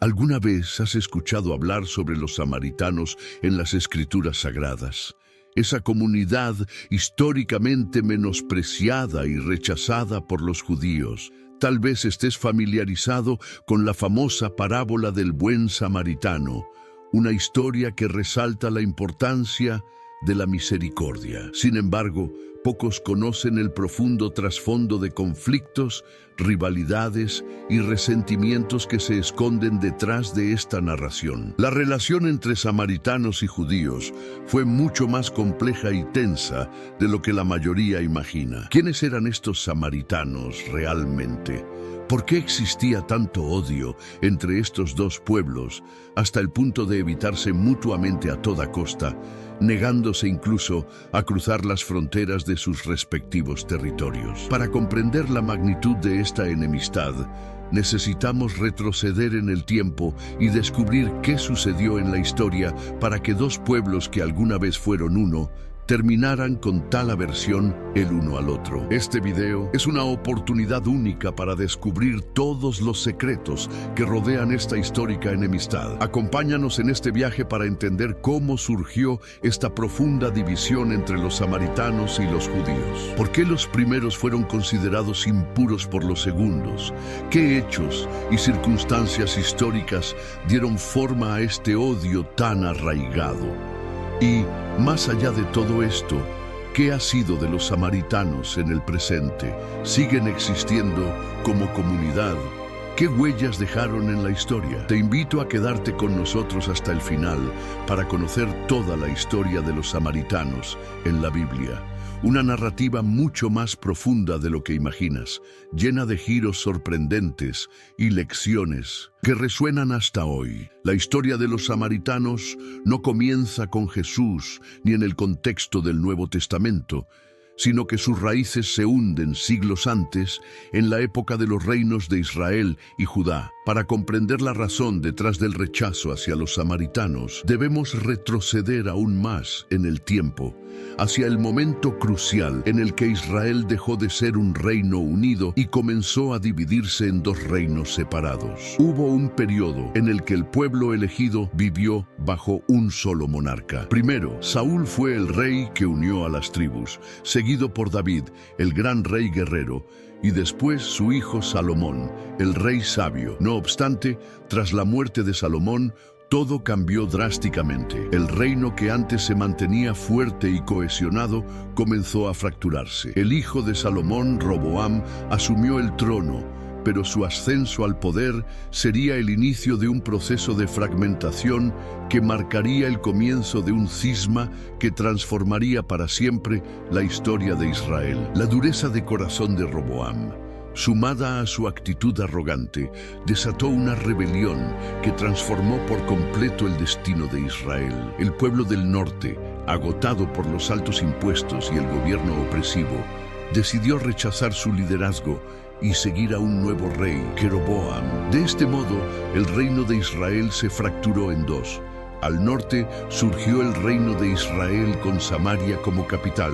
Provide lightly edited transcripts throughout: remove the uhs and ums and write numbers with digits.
¿Alguna vez has escuchado hablar sobre los samaritanos en las Escrituras Sagradas? Esa comunidad históricamente menospreciada y rechazada por los judíos. Tal vez estés familiarizado con la famosa parábola del buen samaritano, una historia que resalta la importancia de la misericordia. Sin embargo, pocos conocen el profundo trasfondo de conflictos, rivalidades y resentimientos que se esconden detrás de esta narración. La relación entre samaritanos y judíos fue mucho más compleja y tensa de lo que la mayoría imagina. ¿Quiénes eran estos samaritanos realmente? ¿Por qué existía tanto odio entre estos dos pueblos hasta el punto de evitarse mutuamente a toda costa, negándose incluso a cruzar las fronteras de sus respectivos territorios? Para comprender la magnitud de esta enemistad, necesitamos retroceder en el tiempo y descubrir qué sucedió en la historia para que dos pueblos que alguna vez fueron uno, terminaran con tal aversión el uno al otro. Este video es una oportunidad única para descubrir todos los secretos que rodean esta histórica enemistad. Acompáñanos en este viaje para entender cómo surgió esta profunda división entre los samaritanos y los judíos. ¿Por qué los primeros fueron considerados impuros por los segundos? ¿Qué hechos y circunstancias históricas dieron forma a este odio tan arraigado? Y, más allá de todo esto, ¿qué ha sido de los samaritanos en el presente? ¿Siguen existiendo como comunidad? ¿Qué huellas dejaron en la historia? Te invito a quedarte con nosotros hasta el final para conocer toda la historia de los samaritanos en la Biblia. Una narrativa mucho más profunda de lo que imaginas, llena de giros sorprendentes y lecciones que resuenan hasta hoy. La historia de los samaritanos no comienza con Jesús ni en el contexto del Nuevo Testamento, sino que sus raíces se hunden siglos antes, en la época de los reinos de Israel y Judá. Para comprender la razón detrás del rechazo hacia los samaritanos, debemos retroceder aún más en el tiempo, hacia el momento crucial en el que Israel dejó de ser un reino unido y comenzó a dividirse en dos reinos separados. Hubo un periodo en el que el pueblo elegido vivió bajo un solo monarca. Primero, Saúl fue el rey que unió a las tribus, seguido por David, el gran rey guerrero, y después su hijo Salomón, el rey sabio. No obstante, tras la muerte de Salomón, todo cambió drásticamente. El reino que antes se mantenía fuerte y cohesionado comenzó a fracturarse. El hijo de Salomón, Roboam, asumió el trono, pero su ascenso al poder sería el inicio de un proceso de fragmentación que marcaría el comienzo de un cisma que transformaría para siempre la historia de Israel. La dureza de corazón de Roboam, sumada a su actitud arrogante, desató una rebelión que transformó por completo el destino de Israel. El pueblo del norte, agotado por los altos impuestos y el gobierno opresivo, decidió rechazar su liderazgo y seguir a un nuevo rey, Jeroboam. De este modo, el reino de Israel se fracturó en dos. Al norte surgió el reino de Israel con Samaria como capital,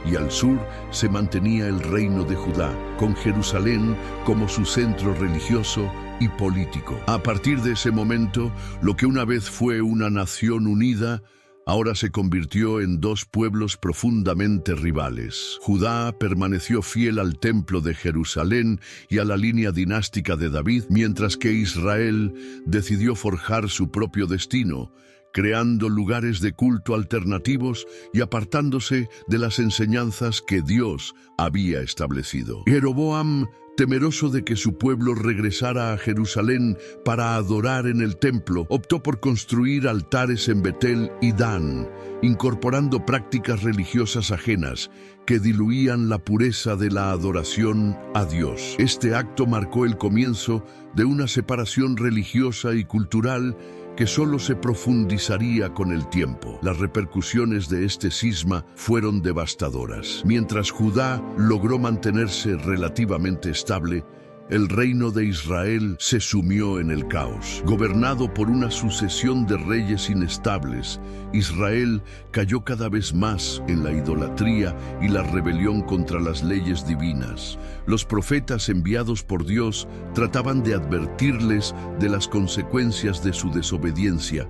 y al sur se mantenía el reino de Judá, con Jerusalén como su centro religioso y político. A partir de ese momento, lo que una vez fue una nación unida, ahora se convirtió en dos pueblos profundamente rivales. Judá permaneció fiel al templo de Jerusalén y a la línea dinástica de David, mientras que Israel decidió forjar su propio destino, creando lugares de culto alternativos y apartándose de las enseñanzas que Dios había establecido. Jeroboam, temeroso de que su pueblo regresara a Jerusalén para adorar en el templo, optó por construir altares en Betel y Dan, incorporando prácticas religiosas ajenas que diluían la pureza de la adoración a Dios. Este acto marcó el comienzo de una separación religiosa y cultural que solo se profundizaría con el tiempo. Las repercusiones de este cisma fueron devastadoras. Mientras Judá logró mantenerse relativamente estable, el reino de Israel se sumió en el caos. Gobernado por una sucesión de reyes inestables, Israel cayó cada vez más en la idolatría y la rebelión contra las leyes divinas. Los profetas enviados por Dios trataban de advertirles de las consecuencias de su desobediencia,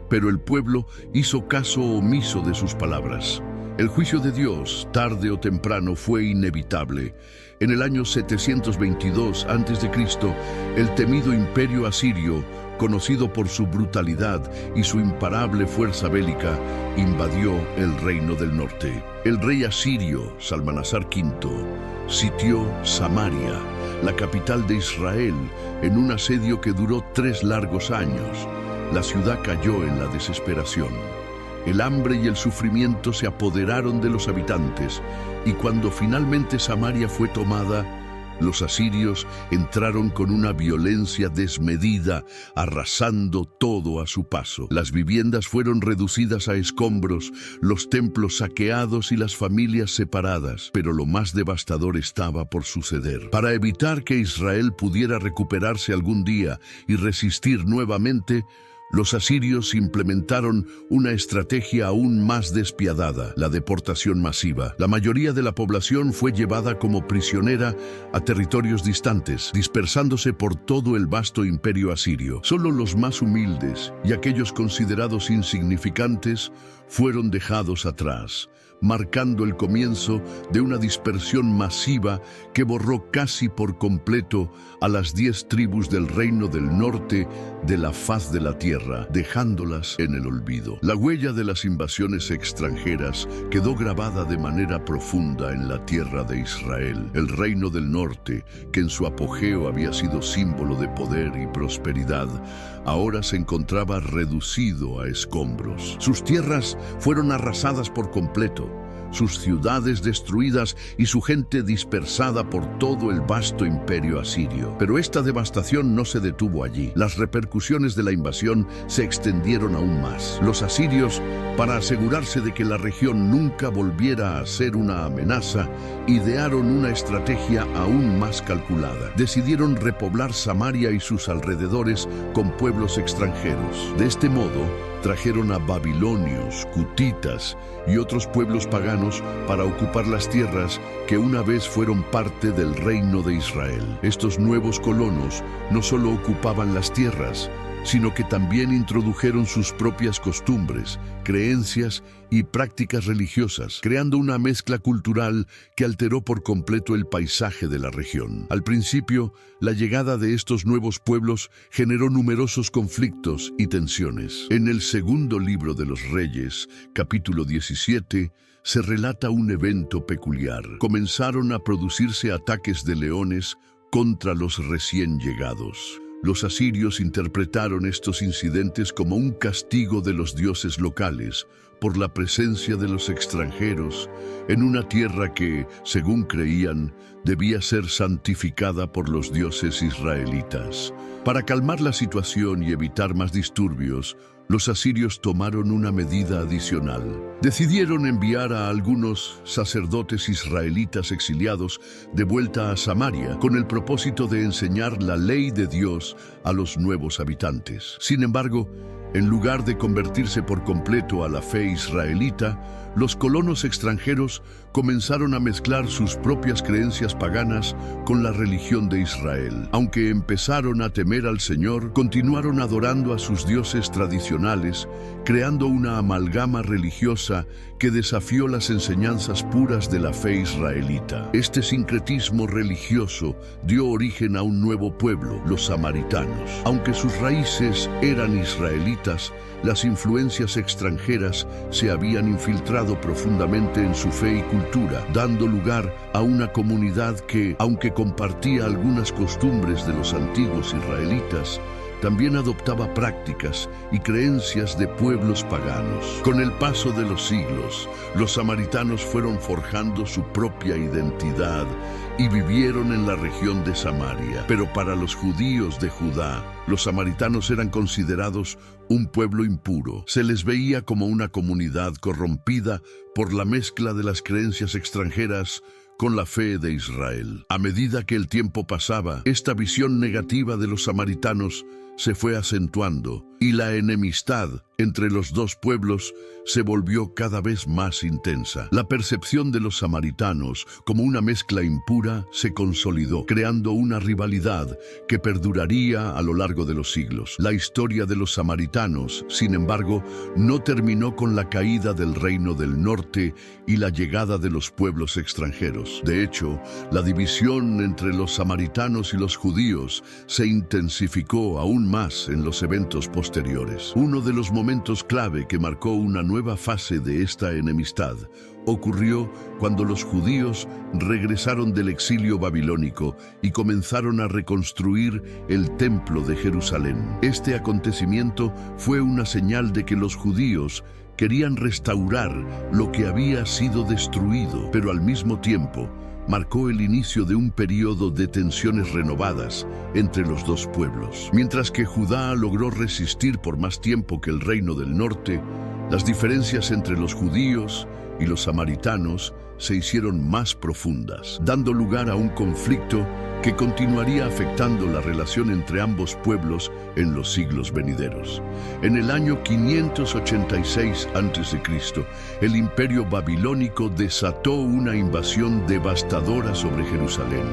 pero el pueblo hizo caso omiso de sus palabras. El juicio de Dios, tarde o temprano, fue inevitable. En el año 722 a.C., el temido imperio asirio, conocido por su brutalidad y su imparable fuerza bélica, invadió el reino del norte. El rey asirio, Salmanasar V, sitió Samaria, la capital de Israel, en un asedio que duró 3 largos años. La ciudad cayó en la desesperación. El hambre y el sufrimiento se apoderaron de los habitantes, y cuando finalmente Samaria fue tomada, los asirios entraron con una violencia desmedida, arrasando todo a su paso. Las viviendas fueron reducidas a escombros, los templos saqueados y las familias separadas, pero lo más devastador estaba por suceder. Para evitar que Israel pudiera recuperarse algún día y resistir nuevamente, los asirios implementaron una estrategia aún más despiadada, la deportación masiva. La mayoría de la población fue llevada como prisionera a territorios distantes, dispersándose por todo el vasto imperio asirio. Solo los más humildes y aquellos considerados insignificantes fueron dejados atrás, marcando el comienzo de una dispersión masiva que borró casi por completo a las 10 tribus del reino del norte de la faz de la tierra, dejándolas en el olvido. La huella de las invasiones extranjeras quedó grabada de manera profunda en la tierra de Israel. El reino del norte, que en su apogeo había sido símbolo de poder y prosperidad, ahora se encontraba reducido a escombros. Sus tierras fueron arrasadas por completo, sus ciudades destruidas y su gente dispersada por todo el vasto imperio asirio. Pero esta devastación no se detuvo allí. Las repercusiones de la invasión se extendieron aún más. Los asirios, para asegurarse de que la región nunca volviera a ser una amenaza, idearon una estrategia aún más calculada. Decidieron repoblar Samaria y sus alrededores con pueblos extranjeros. De este modo, trajeron a babilonios, cutitas y otros pueblos paganos para ocupar las tierras que una vez fueron parte del reino de Israel. Estos nuevos colonos no solo ocupaban las tierras, sino que también introdujeron sus propias costumbres, creencias y prácticas religiosas, creando una mezcla cultural que alteró por completo el paisaje de la región. Al principio, la llegada de estos nuevos pueblos generó numerosos conflictos y tensiones. En el segundo libro de los Reyes, capítulo 17, se relata un evento peculiar. Comenzaron a producirse ataques de leones contra los recién llegados. Los asirios interpretaron estos incidentes como un castigo de los dioses locales por la presencia de los extranjeros en una tierra que, según creían, debía ser santificada por los dioses israelitas. Para calmar la situación y evitar más disturbios, los asirios tomaron una medida adicional. Decidieron enviar a algunos sacerdotes israelitas exiliados de vuelta a Samaria con el propósito de enseñar la ley de Dios a los nuevos habitantes. Sin embargo, en lugar de convertirse por completo a la fe israelita, los colonos extranjeros comenzaron a mezclar sus propias creencias paganas con la religión de Israel. Aunque empezaron a temer al Señor, continuaron adorando a sus dioses tradicionales, creando una amalgama religiosa que desafió las enseñanzas puras de la fe israelita. Este sincretismo religioso dio origen a un nuevo pueblo, los samaritanos. Aunque sus raíces eran israelitas, las influencias extranjeras se habían infiltrado profundamente en su fe y cultura, dando lugar a una comunidad que, aunque compartía algunas costumbres de los antiguos israelitas, también adoptaba prácticas y creencias de pueblos paganos. Con el paso de los siglos, los samaritanos fueron forjando su propia identidad y vivieron en la región de Samaria. Pero para los judíos de Judá, los samaritanos eran considerados un pueblo impuro. Se les veía como una comunidad corrompida por la mezcla de las creencias extranjeras con la fe de Israel. A medida que el tiempo pasaba, esta visión negativa de los samaritanos se fue acentuando y la enemistad entre los dos pueblos se volvió cada vez más intensa. La percepción de los samaritanos como una mezcla impura se consolidó, creando una rivalidad que perduraría a lo largo de los siglos. La historia de los samaritanos, sin embargo, no terminó con la caída del reino del norte y la llegada de los pueblos extranjeros. De hecho, la división entre los samaritanos y los judíos se intensificó aún más en los eventos posteriores. Uno de los momentos clave que marcó una nueva fase de esta enemistad ocurrió cuando los judíos regresaron del exilio babilónico y comenzaron a reconstruir el templo de Jerusalén. Este acontecimiento fue una señal de que los judíos querían restaurar lo que había sido destruido, pero al mismo tiempo marcó el inicio de un periodo de tensiones renovadas entre los dos pueblos. Mientras que Judá logró resistir por más tiempo que el reino del norte, las diferencias entre los judíos y los samaritanos se hicieron más profundas, dando lugar a un conflicto que continuaría afectando la relación entre ambos pueblos en los siglos venideros. En el año 586 a.C., el imperio babilónico desató una invasión devastadora sobre Jerusalén.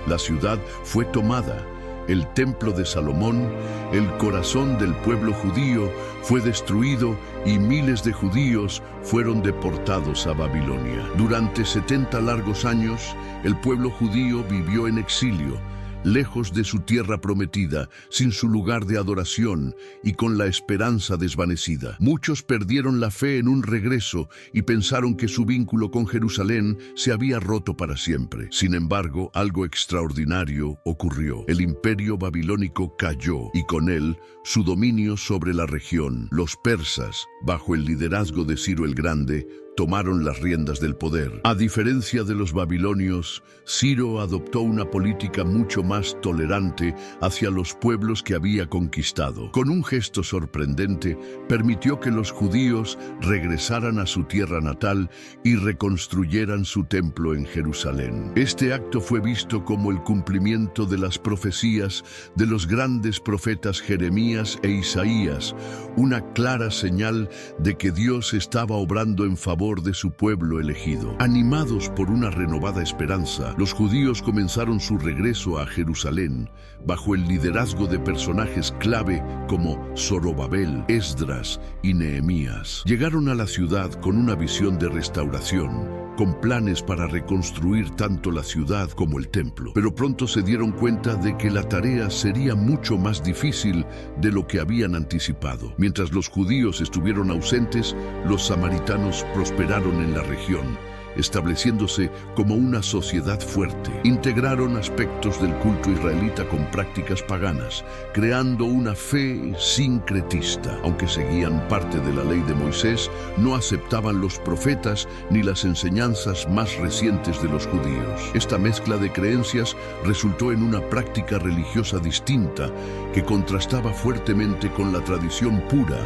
La ciudad fue tomada. El templo de Salomón, el corazón del pueblo judío, fue destruido y miles de judíos fueron deportados a Babilonia. Durante 70 largos años, el pueblo judío vivió en exilio, lejos de su tierra prometida, sin su lugar de adoración y con la esperanza desvanecida. Muchos perdieron la fe en un regreso y pensaron que su vínculo con Jerusalén se había roto para siempre. Sin embargo, algo extraordinario ocurrió. El imperio babilónico cayó y con él su dominio sobre la región. Los persas, bajo el liderazgo de Ciro el Grande, tomaron las riendas del poder. A diferencia de los babilonios, Ciro adoptó una política mucho más tolerante hacia los pueblos que había conquistado. Con un gesto sorprendente, permitió que los judíos regresaran a su tierra natal y reconstruyeran su templo en Jerusalén. Este acto fue visto como el cumplimiento de las profecías de los grandes profetas Jeremías e Isaías, una clara señal de que Dios estaba obrando en favor de su pueblo elegido. Animados por una renovada esperanza, los judíos comenzaron su regreso a Jerusalén bajo el liderazgo de personajes clave como Zorobabel, Esdras y Nehemías. Llegaron a la ciudad con una visión de restauración, con planes para reconstruir tanto la ciudad como el templo. Pero pronto se dieron cuenta de que la tarea sería mucho más difícil de lo que habían anticipado. Mientras los judíos estuvieron ausentes, los samaritanos prosperaron en la región, estableciéndose como una sociedad fuerte. Integraron aspectos del culto israelita con prácticas paganas, creando una fe sincretista. Aunque seguían parte de la ley de Moisés, no aceptaban los profetas ni las enseñanzas más recientes de los judíos. Esta mezcla de creencias resultó en una práctica religiosa distinta que contrastaba fuertemente con la tradición pura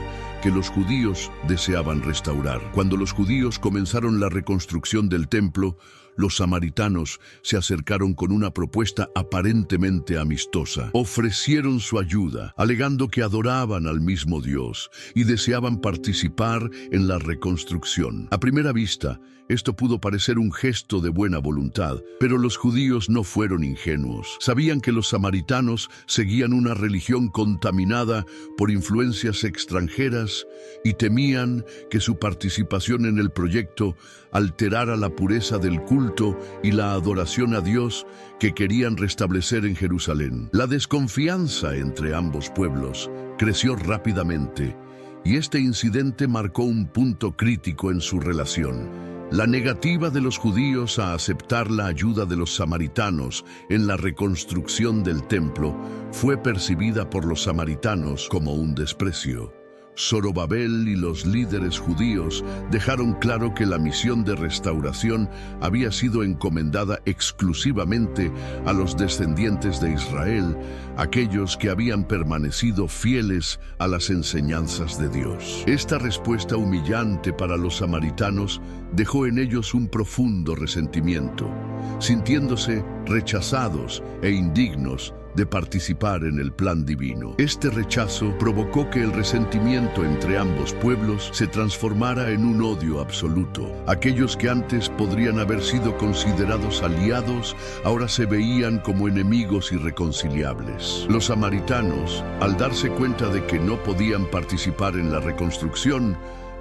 que los judíos deseaban restaurar. Cuando los judíos comenzaron la reconstrucción del templo, los samaritanos se acercaron con una propuesta aparentemente amistosa. Ofrecieron su ayuda, alegando que adoraban al mismo Dios y deseaban participar en la reconstrucción. A primera vista, esto pudo parecer un gesto de buena voluntad, pero los judíos no fueron ingenuos. Sabían que los samaritanos seguían una religión contaminada por influencias extranjeras y temían que su participación en el proyecto alterara la pureza del culto y la adoración a Dios que querían restablecer en Jerusalén. La desconfianza entre ambos pueblos creció rápidamente y este incidente marcó un punto crítico en su relación. La negativa de los judíos a aceptar la ayuda de los samaritanos en la reconstrucción del templo fue percibida por los samaritanos como un desprecio. Zorobabel y los líderes judíos dejaron claro que la misión de restauración había sido encomendada exclusivamente a los descendientes de Israel, aquellos que habían permanecido fieles a las enseñanzas de Dios. Esta respuesta humillante para los samaritanos dejó en ellos un profundo resentimiento, sintiéndose rechazados e indignos de participar en el plan divino. Este rechazo provocó que el resentimiento entre ambos pueblos se transformara en un odio absoluto. Aquellos que antes podrían haber sido considerados aliados, ahora se veían como enemigos irreconciliables. Los samaritanos, al darse cuenta de que no podían participar en la reconstrucción,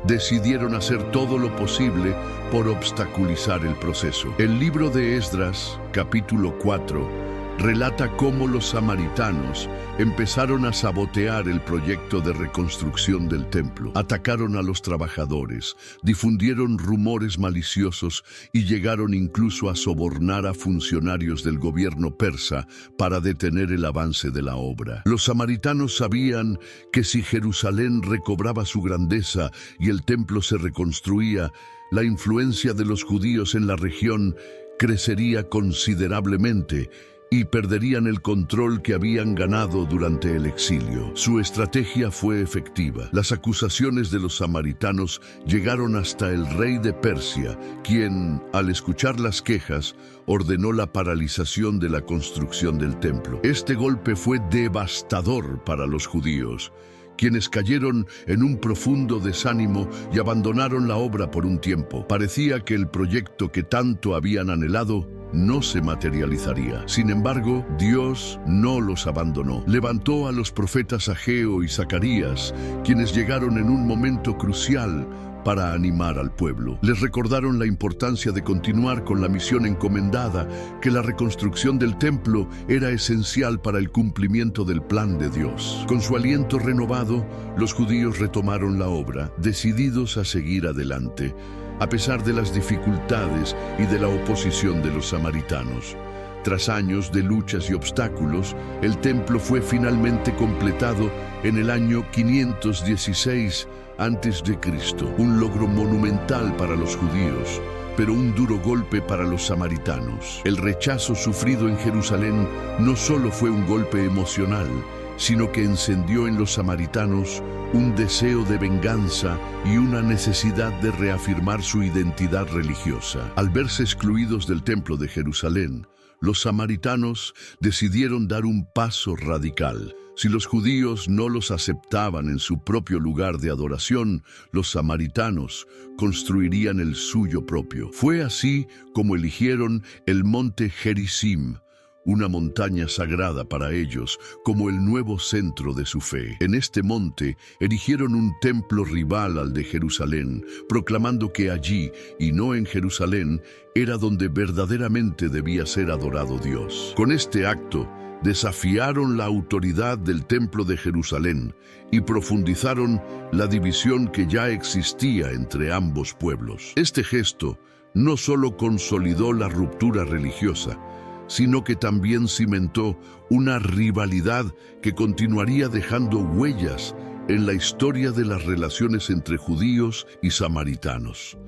decidieron hacer todo lo posible por obstaculizar el proceso. El libro de Esdras, capítulo 4, relata cómo los samaritanos empezaron a sabotear el proyecto de reconstrucción del templo. Atacaron a los trabajadores, difundieron rumores maliciosos y llegaron incluso a sobornar a funcionarios del gobierno persa para detener el avance de la obra. Los samaritanos sabían que si Jerusalén recobraba su grandeza y el templo se reconstruía, la influencia de los judíos en la región crecería considerablemente y perderían el control que habían ganado durante el exilio. Su estrategia fue efectiva. Las acusaciones de los samaritanos llegaron hasta el rey de Persia, quien, al escuchar las quejas, ordenó la paralización de la construcción del templo. Este golpe fue devastador para los judíos, quienes cayeron en un profundo desánimo y abandonaron la obra por un tiempo. Parecía que el proyecto que tanto habían anhelado no se materializaría. Sin embargo, Dios no los abandonó. Levantó a los profetas Ageo y Zacarías, quienes llegaron en un momento crucial para animar al pueblo. Les recordaron la importancia de continuar con la misión encomendada, que la reconstrucción del templo era esencial para el cumplimiento del plan de Dios. Con su aliento renovado, los judíos retomaron la obra, decididos a seguir adelante, a pesar de las dificultades y de la oposición de los samaritanos. Tras años de luchas y obstáculos, el templo fue finalmente completado en el año 516 a.C., un logro monumental para los judíos, pero un duro golpe para los samaritanos. El rechazo sufrido en Jerusalén no solo fue un golpe emocional, sino que encendió en los samaritanos un deseo de venganza y una necesidad de reafirmar su identidad religiosa. Al verse excluidos del templo de Jerusalén, los samaritanos decidieron dar un paso radical. Si los judíos no los aceptaban en su propio lugar de adoración, los samaritanos construirían el suyo propio. Fue así como eligieron el monte Gerizim, una montaña sagrada para ellos, como el nuevo centro de su fe. En este monte erigieron un templo rival al de Jerusalén, proclamando que allí, y no en Jerusalén, era donde verdaderamente debía ser adorado Dios. Con este acto, desafiaron la autoridad del templo de Jerusalén y profundizaron la división que ya existía entre ambos pueblos. Este gesto no solo consolidó la ruptura religiosa, sino que también cimentó una rivalidad que continuaría dejando huellas en la historia de las relaciones entre judíos y samaritanos.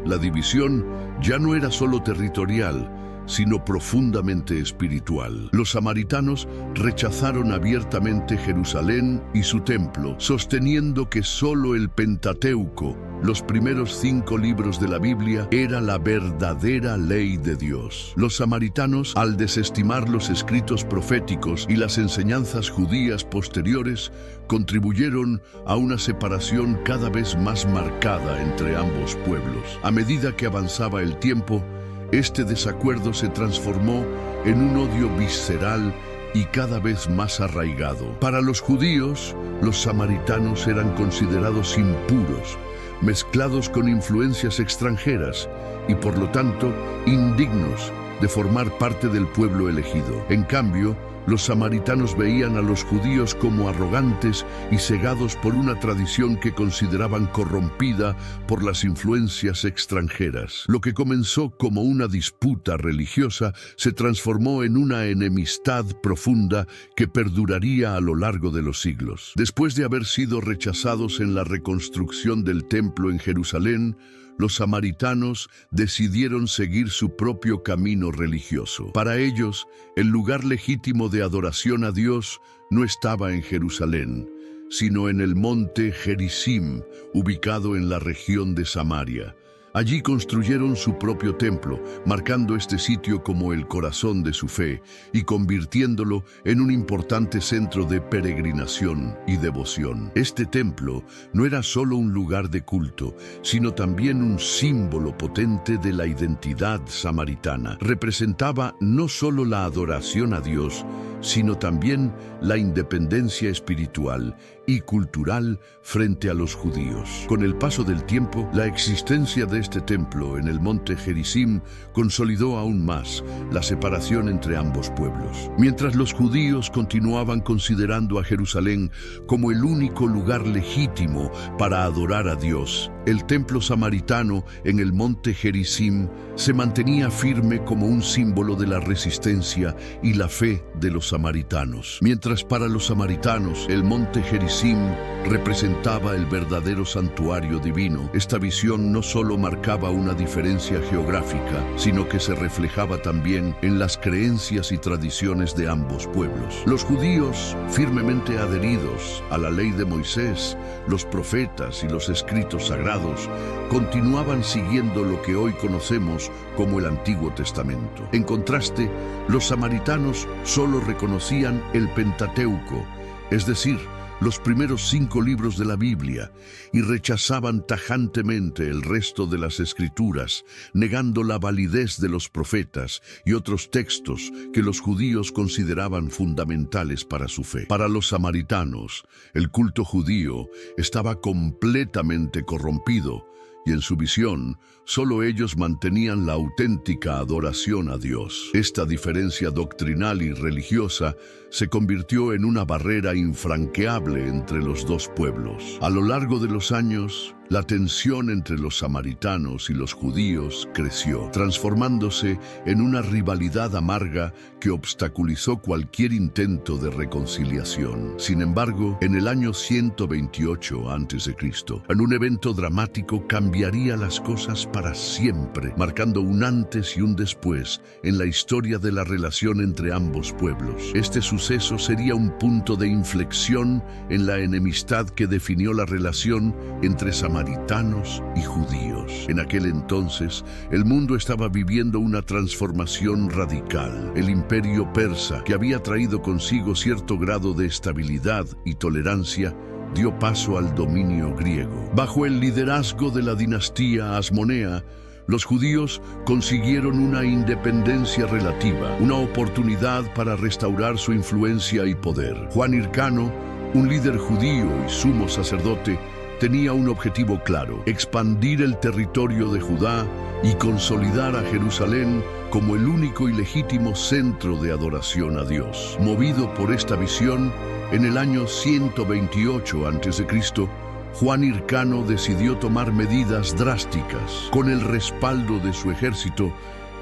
La división ya no era solo territorial, sino profundamente espiritual. Los samaritanos rechazaron abiertamente Jerusalén y su templo, sosteniendo que solo el Pentateuco, los primeros 5 libros de la Biblia, era la verdadera ley de Dios. Los samaritanos, al desestimar los escritos proféticos y las enseñanzas judías posteriores, contribuyeron a una separación cada vez más marcada entre ambos pueblos. A medida que avanzaba el tiempo, este desacuerdo se transformó en un odio visceral y cada vez más arraigado. Para los judíos, los samaritanos eran considerados impuros, mezclados con influencias extranjeras y por lo tanto indignos de formar parte del pueblo elegido. En cambio, Los samaritanos veían a los judíos como arrogantes y cegados por una tradición que consideraban corrompida por las influencias extranjeras. Lo que comenzó como una disputa religiosa se transformó en una enemistad profunda que perduraría a lo largo de los siglos. Después de haber sido rechazados en la reconstrucción del templo en Jerusalén, los samaritanos decidieron seguir su propio camino religioso. Para ellos, el lugar legítimo de adoración a Dios no estaba en Jerusalén, sino en el monte Gerizim, ubicado en la región de Samaria. Allí construyeron su propio templo, marcando este sitio como el corazón de su fe y convirtiéndolo en un importante centro de peregrinación y devoción. Este templo no era solo un lugar de culto, sino también un símbolo potente de la identidad samaritana. Representaba no solo la adoración a Dios, sino también la independencia espiritual y cultural frente a los judíos. Con el paso del tiempo, la existencia de este templo en el monte Gerizim consolidó aún más la separación entre ambos pueblos. Mientras los judíos continuaban considerando a Jerusalén como el único lugar legítimo para adorar a Dios, el templo samaritano en el monte Gerizim se mantenía firme como un símbolo de la resistencia y la fe de los samaritanos. Mientras para los samaritanos el monte Gerizim representaba el verdadero santuario divino, esta visión no solo marcaba una diferencia geográfica, sino que se reflejaba también en las creencias y tradiciones de ambos pueblos. Los judíos, firmemente adheridos a la ley de Moisés, los profetas y los escritos sagrados, continuaban siguiendo lo que hoy conocemos como el Antiguo Testamento. En contraste, los samaritanos solo reconocían el Pentateuco, es decir, los primeros 5 libros de la Biblia, y rechazaban tajantemente el resto de las Escrituras, negando la validez de los profetas y otros textos que los judíos consideraban fundamentales para su fe. Para los samaritanos, el culto judío estaba completamente corrompido, y en su visión, solo ellos mantenían la auténtica adoración a Dios. Esta diferencia doctrinal y religiosa se convirtió en una barrera infranqueable entre los dos pueblos. A lo largo de los años, la tensión entre los samaritanos y los judíos creció, transformándose en una rivalidad amarga que obstaculizó cualquier intento de reconciliación. Sin embargo, en el año 128 a.C., en un evento dramático cambiaría las cosas para siempre, marcando un antes y un después en la historia de la relación entre ambos pueblos. Este suceso sería un punto de inflexión en la enemistad que definió la relación entre samaritanos y judíos. En aquel entonces, el mundo estaba viviendo una transformación radical. El imperio persa, que había traído consigo cierto grado de estabilidad y tolerancia, dio paso al dominio griego. Bajo el liderazgo de la dinastía Asmonea, los judíos consiguieron una independencia relativa, una oportunidad para restaurar su influencia y poder. Juan Hircano, un líder judío y sumo sacerdote, tenía un objetivo claro: expandir el territorio de Judá y consolidar a Jerusalén como el único y legítimo centro de adoración a Dios. Movido por esta visión, en el año 128 a.C., Juan Hircano decidió tomar medidas drásticas. Con el respaldo de su ejército,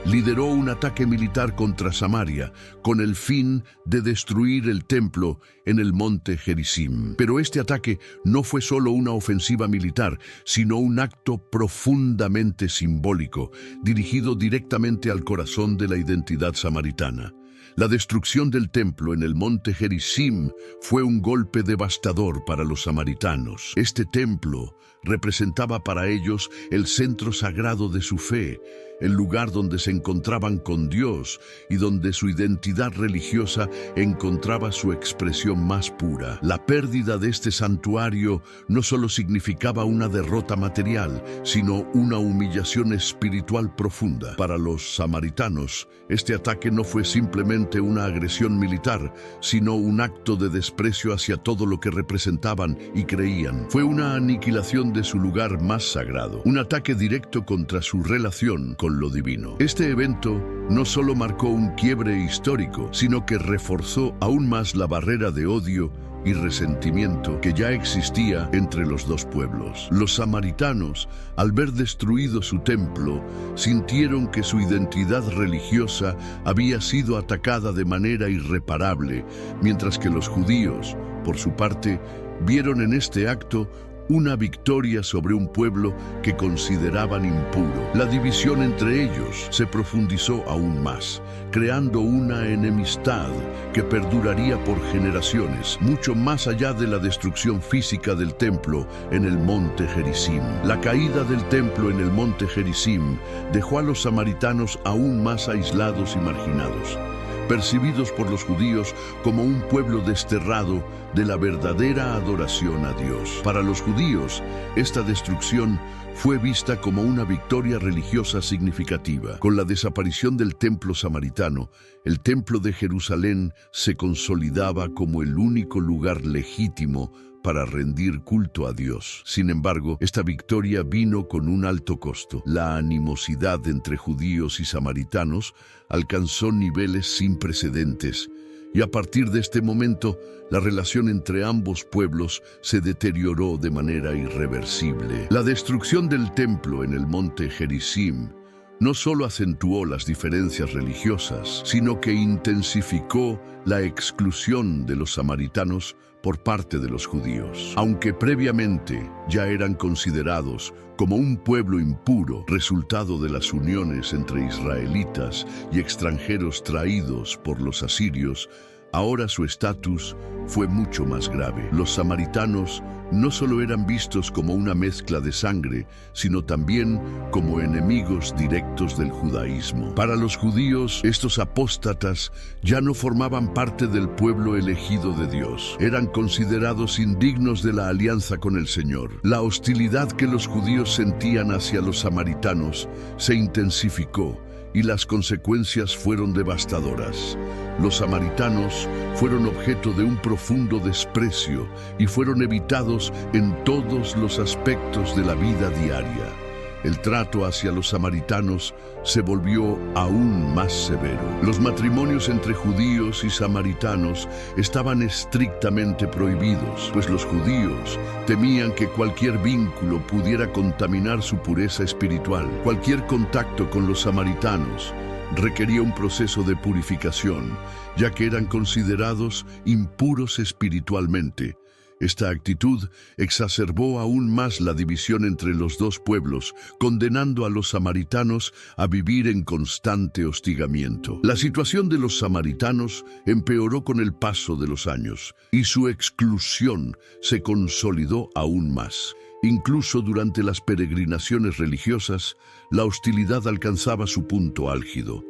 lideró un ataque militar contra Samaria con el fin de destruir el templo en el monte Gerizim. Pero este ataque no fue solo una ofensiva militar, sino un acto profundamente simbólico, dirigido directamente al corazón de la identidad samaritana. La destrucción del templo en el monte Gerizim fue un golpe devastador para los samaritanos. Este templo representaba para ellos el centro sagrado de su fe, el lugar donde se encontraban con Dios y donde su identidad religiosa encontraba su expresión más pura. La pérdida de este santuario no solo significaba una derrota material, sino una humillación espiritual profunda. Para los samaritanos, este ataque no fue simplemente meramente una agresión militar, sino un acto de desprecio hacia todo lo que representaban y creían. Fue una aniquilación de su lugar más sagrado, un ataque directo contra su relación con lo divino. Este evento no solo marcó un quiebre histórico, sino que reforzó aún más la barrera de odio y resentimiento que ya existía entre los dos pueblos. Los samaritanos, al ver destruido su templo, sintieron que su identidad religiosa había sido atacada de manera irreparable, mientras que los judíos, por su parte, vieron en este acto una victoria sobre un pueblo que consideraban impuro. La división entre ellos se profundizó aún más, creando una enemistad que perduraría por generaciones, mucho más allá de la destrucción física del templo en el monte Gerizim. La caída del templo en el monte Gerizim dejó a los samaritanos aún más aislados y marginados, percibidos por los judíos como un pueblo desterrado de la verdadera adoración a Dios. Para los judíos, esta destrucción fue vista como una victoria religiosa significativa. Con la desaparición del templo samaritano, el templo de Jerusalén se consolidaba como el único lugar legítimo para rendir culto a Dios. Sin embargo, esta victoria vino con un alto costo. La animosidad entre judíos y samaritanos alcanzó niveles sin precedentes, y a partir de este momento, la relación entre ambos pueblos se deterioró de manera irreversible. La destrucción del templo en el monte Gerizim no solo acentuó las diferencias religiosas, sino que intensificó la exclusión de los samaritanos por parte de los judíos. Aunque previamente ya eran considerados como un pueblo impuro, resultado de las uniones entre israelitas y extranjeros traídos por los asirios, ahora su estatus fue mucho más grave. Los samaritanos no solo eran vistos como una mezcla de sangre, sino también como enemigos directos del judaísmo. Para los judíos, estos apóstatas ya no formaban parte del pueblo elegido de Dios. Eran considerados indignos de la alianza con el Señor. La hostilidad que los judíos sentían hacia los samaritanos se intensificó, y las consecuencias fueron devastadoras. Los samaritanos fueron objeto de un profundo desprecio y fueron evitados en todos los aspectos de la vida diaria. El trato hacia los samaritanos se volvió aún más severo. Los matrimonios entre judíos y samaritanos estaban estrictamente prohibidos, pues los judíos temían que cualquier vínculo pudiera contaminar su pureza espiritual. Cualquier contacto con los samaritanos requería un proceso de purificación, ya que eran considerados impuros espiritualmente. Esta actitud exacerbó aún más la división entre los dos pueblos, condenando a los samaritanos a vivir en constante hostigamiento. La situación de los samaritanos empeoró con el paso de los años, y su exclusión se consolidó aún más. Incluso durante las peregrinaciones religiosas, la hostilidad alcanzaba su punto álgido.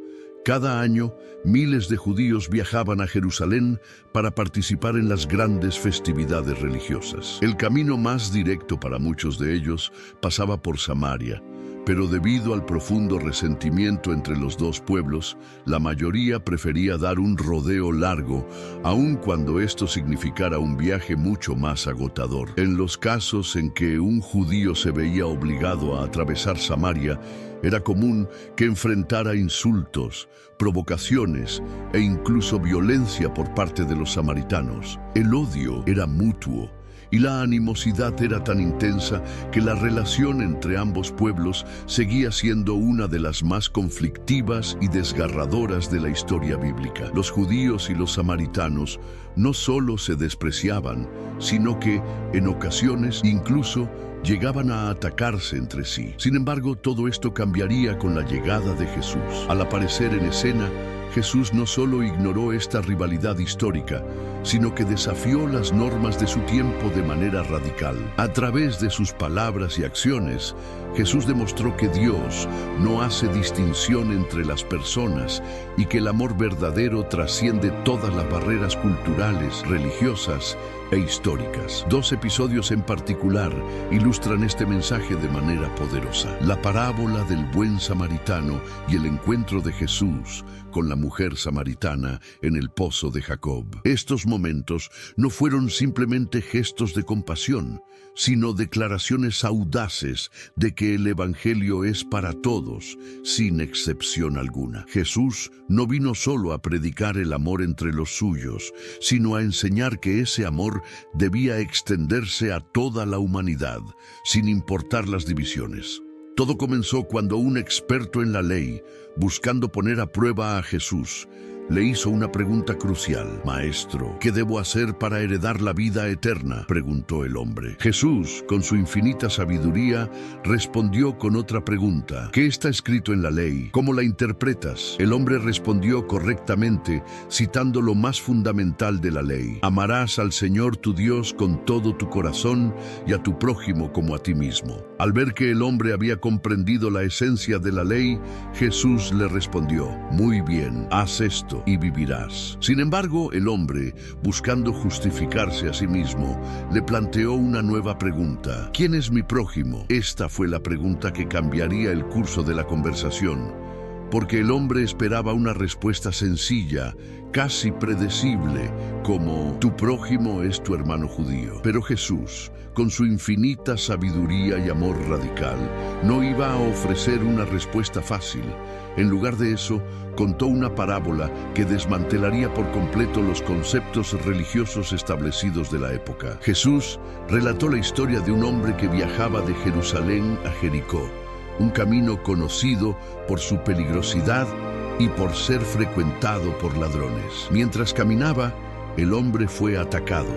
Cada año, miles de judíos viajaban a Jerusalén para participar en las grandes festividades religiosas. El camino más directo para muchos de ellos pasaba por Samaria, pero debido al profundo resentimiento entre los dos pueblos, la mayoría prefería dar un rodeo largo, aun cuando esto significara un viaje mucho más agotador. En los casos en que un judío se veía obligado a atravesar Samaria, era común que enfrentara insultos, provocaciones e incluso violencia por parte de los samaritanos. El odio era mutuo, y la animosidad era tan intensa que la relación entre ambos pueblos seguía siendo una de las más conflictivas y desgarradoras de la historia bíblica. Los judíos y los samaritanos no solo se despreciaban, sino que, en ocasiones, incluso llegaban a atacarse entre sí. Sin embargo, todo esto cambiaría con la llegada de Jesús. Al aparecer en escena, Jesús no solo ignoró esta rivalidad histórica, sino que desafió las normas de su tiempo de manera radical. A través de sus palabras y acciones, Jesús demostró que Dios no hace distinción entre las personas y que el amor verdadero trasciende todas las barreras culturales, religiosas e históricas. Dos episodios en particular ilustran este mensaje de manera poderosa. La parábola del buen samaritano y el encuentro de Jesús con la mujer samaritana en el pozo de Jacob. Estos momentos no fueron simplemente gestos de compasión, sino declaraciones audaces de que el Evangelio es para todos, sin excepción alguna. Jesús no vino solo a predicar el amor entre los suyos, sino a enseñar que ese amor debía extenderse a toda la humanidad, sin importar las divisiones. Todo comenzó cuando un experto en la ley, buscando poner a prueba a Jesús, le hizo una pregunta crucial. «Maestro, ¿qué debo hacer para heredar la vida eterna?», preguntó el hombre. Jesús, con su infinita sabiduría, respondió con otra pregunta. «¿Qué está escrito en la ley? ¿Cómo la interpretas?». El hombre respondió correctamente, citando lo más fundamental de la ley. «Amarás al Señor tu Dios con todo tu corazón y a tu prójimo como a ti mismo». Al ver que el hombre había comprendido la esencia de la ley, Jesús le respondió: «Muy bien, haz esto y vivirás». Sin embargo, el hombre, buscando justificarse a sí mismo, le planteó una nueva pregunta. «¿Quién es mi prójimo?». Esta fue la pregunta que cambiaría el curso de la conversación, porque el hombre esperaba una respuesta sencilla, casi predecible, como «tu prójimo es tu hermano judío». Pero Jesús, con su infinita sabiduría y amor radical, no iba a ofrecer una respuesta fácil. En lugar de eso, contó una parábola que desmantelaría por completo los conceptos religiosos establecidos de la época. Jesús relató la historia de un hombre que viajaba de Jerusalén a Jericó, un camino conocido por su peligrosidad y por ser frecuentado por ladrones. Mientras caminaba, el hombre fue atacado,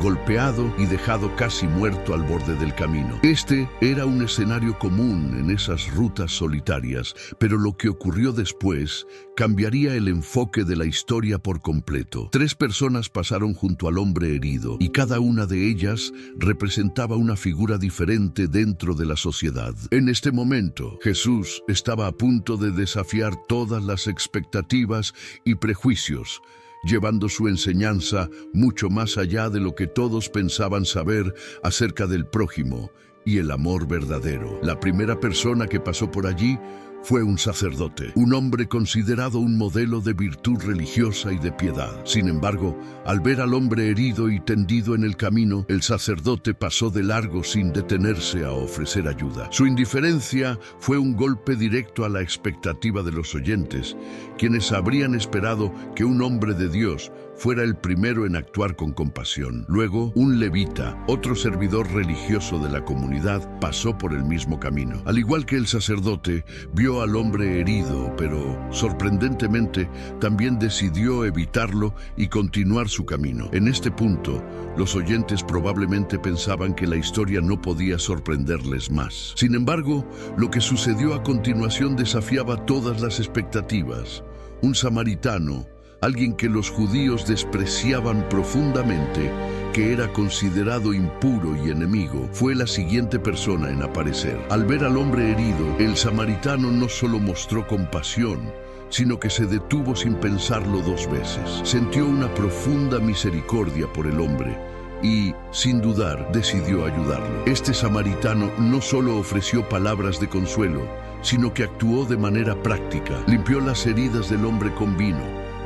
golpeado y dejado casi muerto al borde del camino. Este era un escenario común en esas rutas solitarias, pero lo que ocurrió después cambiaría el enfoque de la historia por completo. 3 personas pasaron junto al hombre herido, y cada una de ellas representaba una figura diferente dentro de la sociedad. En este momento, Jesús estaba a punto de desafiar todas las expectativas y prejuicios, llevando su enseñanza mucho más allá de lo que todos pensaban saber acerca del prójimo y el amor verdadero. La primera persona que pasó por allí fue un sacerdote, un hombre considerado un modelo de virtud religiosa y de piedad. Sin embargo, al ver al hombre herido y tendido en el camino, el sacerdote pasó de largo sin detenerse a ofrecer ayuda. Su indiferencia fue un golpe directo a la expectativa de los oyentes, quienes habrían esperado que un hombre de Dios fuera el primero en actuar con compasión. Luego, un levita, otro servidor religioso de la comunidad, pasó por el mismo camino. Al igual que el sacerdote, vio al hombre herido, pero sorprendentemente también decidió evitarlo y continuar su camino. En este punto, los oyentes probablemente pensaban que la historia no podía sorprenderles más. Sin embargo, lo que sucedió a continuación desafiaba todas las expectativas. Un samaritano, alguien que los judíos despreciaban profundamente, que era considerado impuro y enemigo, fue la siguiente persona en aparecer. Al ver al hombre herido, el samaritano no solo mostró compasión, sino que se detuvo sin pensarlo 2 veces. Sintió una profunda misericordia por el hombre y, sin dudar, decidió ayudarlo. Este samaritano no solo ofreció palabras de consuelo, sino que actuó de manera práctica. Limpió las heridas del hombre con vino,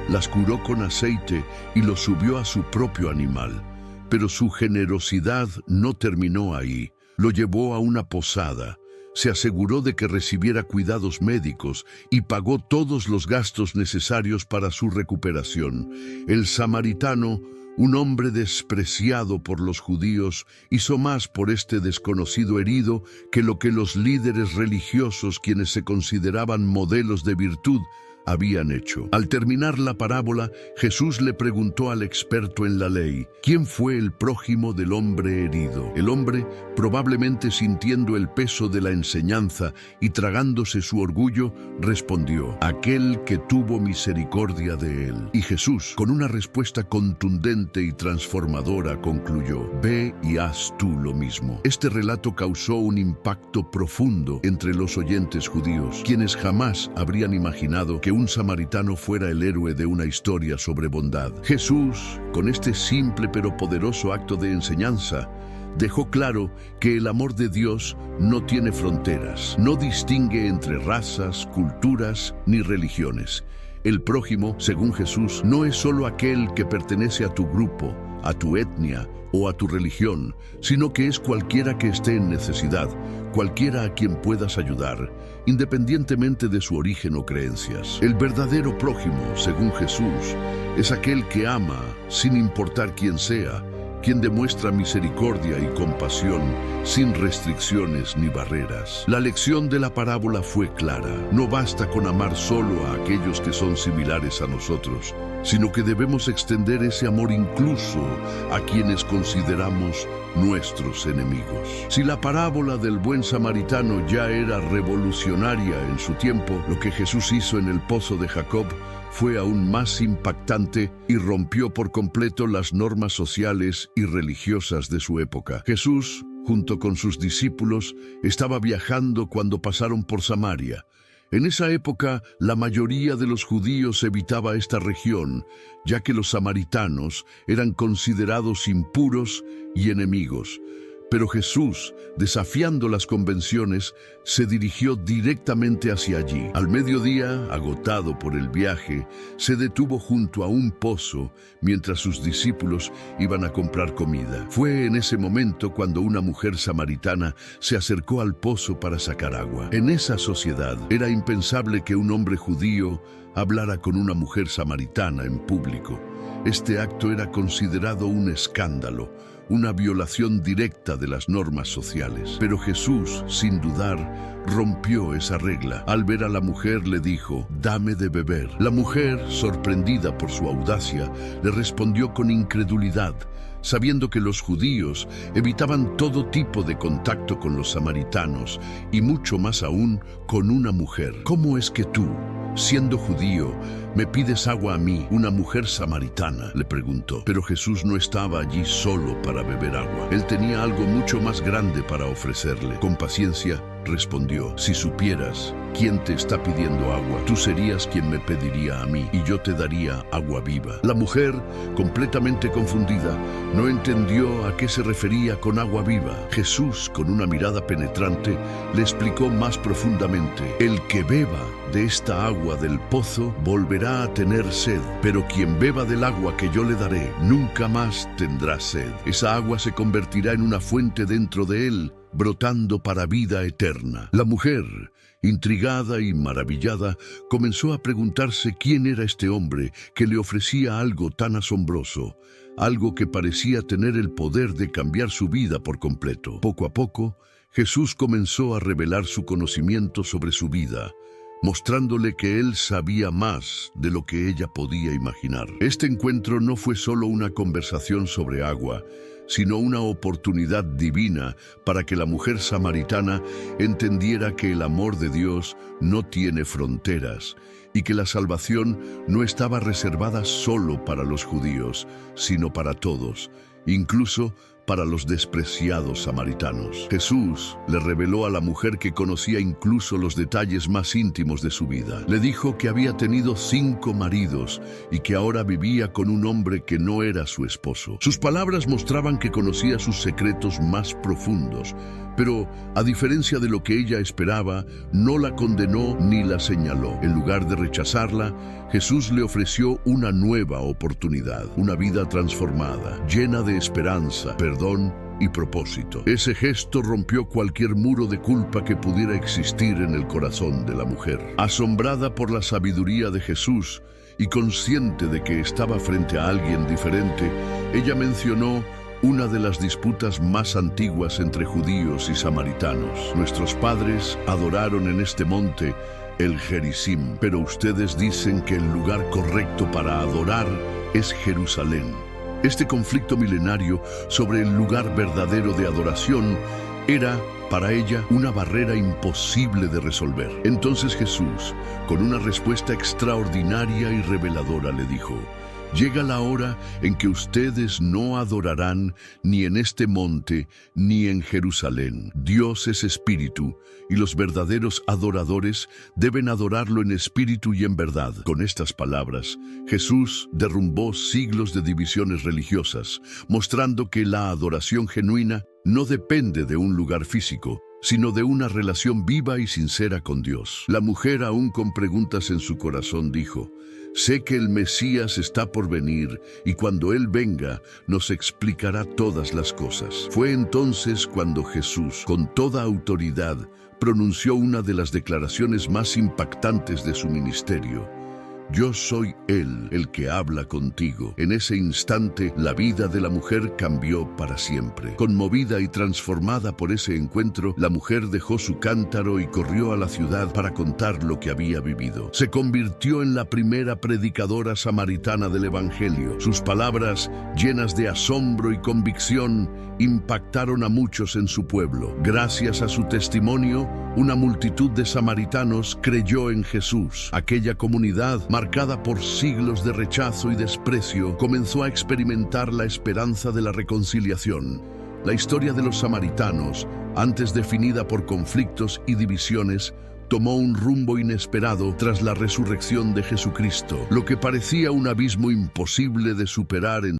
las curó con aceite y lo subió a su propio animal. Pero su generosidad no terminó ahí. Lo llevó a una posada, se aseguró de que recibiera cuidados médicos y pagó todos los gastos necesarios para su recuperación. El samaritano, un hombre despreciado por los judíos, hizo más por este desconocido herido que lo que los líderes religiosos, quienes se consideraban modelos de virtud, habían hecho. Al terminar la parábola, Jesús le preguntó al experto en la ley, ¿quién fue el prójimo del hombre herido? El hombre, probablemente sintiendo el peso de la enseñanza y tragándose su orgullo, respondió, aquel que tuvo misericordia de él. Y Jesús, con una respuesta contundente y transformadora, concluyó, ve y haz tú lo mismo. Este relato causó un impacto profundo entre los oyentes judíos, quienes jamás habrían imaginado que un samaritano fuera el héroe de una historia sobre bondad. Jesús, con este simple pero poderoso acto de enseñanza, dejó claro que el amor de Dios no tiene fronteras, no distingue entre razas, culturas ni religiones. El prójimo, según Jesús, no es solo aquel que pertenece a tu grupo, a tu etnia o a tu religión, sino que es cualquiera que esté en necesidad, cualquiera a quien puedas ayudar, independientemente de su origen o creencias. El verdadero prójimo, según Jesús, es aquel que ama sin importar quién sea, quien demuestra misericordia y compasión sin restricciones ni barreras. La lección de la parábola fue clara. No basta con amar solo a aquellos que son similares a nosotros, sino que debemos extender ese amor incluso a quienes consideramos nuestros enemigos. Si la parábola del buen samaritano ya era revolucionaria en su tiempo, lo que Jesús hizo en el pozo de Jacob fue aún más impactante y rompió por completo las normas sociales y religiosas de su época. Jesús, junto con sus discípulos, estaba viajando cuando pasaron por Samaria. En esa época, la mayoría de los judíos evitaba esta región, ya que los samaritanos eran considerados impuros y enemigos. Pero Jesús, desafiando las convenciones, se dirigió directamente hacia allí. Al mediodía, agotado por el viaje, se detuvo junto a un pozo mientras sus discípulos iban a comprar comida. Fue en ese momento cuando una mujer samaritana se acercó al pozo para sacar agua. En esa sociedad era impensable que un hombre judío hablara con una mujer samaritana en público. Este acto era considerado un escándalo, una violación directa de las normas sociales. Pero Jesús, sin dudar, rompió esa regla. Al ver a la mujer le dijo, «Dame de beber». La mujer, sorprendida por su audacia, le respondió con incredulidad, sabiendo que los judíos evitaban todo tipo de contacto con los samaritanos y mucho más aún con una mujer. «¿Cómo es que tú, siendo judío, me pides agua a mí, una mujer samaritana?», le preguntó. Pero Jesús no estaba allí solo para beber agua. Él tenía algo mucho más grande para ofrecerle. Con paciencia, respondió, «Si supieras quién te está pidiendo agua, tú serías quien me pediría a mí, y yo te daría agua viva». La mujer, completamente confundida, no entendió a qué se refería con agua viva. Jesús, con una mirada penetrante, le explicó más profundamente, «El que beba de esta agua del pozo volverá a tener sed, pero quien beba del agua que yo le daré, nunca más tendrá sed. Esa agua se convertirá en una fuente dentro de él, brotando para vida eterna». La mujer, intrigada y maravillada, comenzó a preguntarse quién era este hombre que le ofrecía algo tan asombroso, algo que parecía tener el poder de cambiar su vida por completo. Poco a poco, Jesús comenzó a revelar su conocimiento sobre su vida, mostrándole que él sabía más de lo que ella podía imaginar. Este encuentro no fue solo una conversación sobre agua, sino una oportunidad divina para que la mujer samaritana entendiera que el amor de Dios no tiene fronteras y que la salvación no estaba reservada solo para los judíos, sino para todos, incluso para los despreciados samaritanos. Jesús le reveló a la mujer que conocía incluso los detalles más íntimos de su vida. Le dijo que había tenido 5 maridos y que ahora vivía con un hombre que no era su esposo. Sus palabras mostraban que conocía sus secretos más profundos, pero, a diferencia de lo que ella esperaba, no la condenó ni la señaló. En lugar de rechazarla, Jesús le ofreció una nueva oportunidad, una vida transformada, llena de esperanza, perdón y propósito. Ese gesto rompió cualquier muro de culpa que pudiera existir en el corazón de la mujer. Asombrada por la sabiduría de Jesús y consciente de que estaba frente a alguien diferente, ella mencionó una de las disputas más antiguas entre judíos y samaritanos. «Nuestros padres adoraron en este monte, el Gerizim, pero ustedes dicen que el lugar correcto para adorar es Jerusalén». Este conflicto milenario sobre el lugar verdadero de adoración era, para ella, una barrera imposible de resolver. Entonces Jesús, con una respuesta extraordinaria y reveladora, le dijo, Llega la hora en que ustedes no adorarán ni en este monte ni en Jerusalén. Dios es espíritu, y los verdaderos adoradores deben adorarlo en espíritu y en verdad. Con estas palabras, Jesús derrumbó siglos de divisiones religiosas, mostrando que la adoración genuina no depende de un lugar físico, sino de una relación viva y sincera con Dios. La mujer, aún con preguntas en su corazón, dijo: sé que el Mesías está por venir, y cuando Él venga, nos explicará todas las cosas. Fue entonces cuando Jesús, con toda autoridad, pronunció una de las declaraciones más impactantes de su ministerio: yo soy Él, el que habla contigo. En ese instante, la vida de la mujer cambió para siempre. Conmovida y transformada por ese encuentro, la mujer dejó su cántaro y corrió a la ciudad para contar lo que había vivido. Se convirtió en la primera predicadora samaritana del Evangelio. Sus palabras, llenas de asombro y convicción, impactaron a muchos en su pueblo. Gracias a su testimonio, una multitud de samaritanos creyó en Jesús. Aquella comunidad, marcada por siglos de rechazo y desprecio, comenzó a experimentar la esperanza de la reconciliación. La historia de los samaritanos, antes definida por conflictos y divisiones, tomó un rumbo inesperado tras la resurrección de Jesucristo. Lo que parecía un abismo imposible de superar en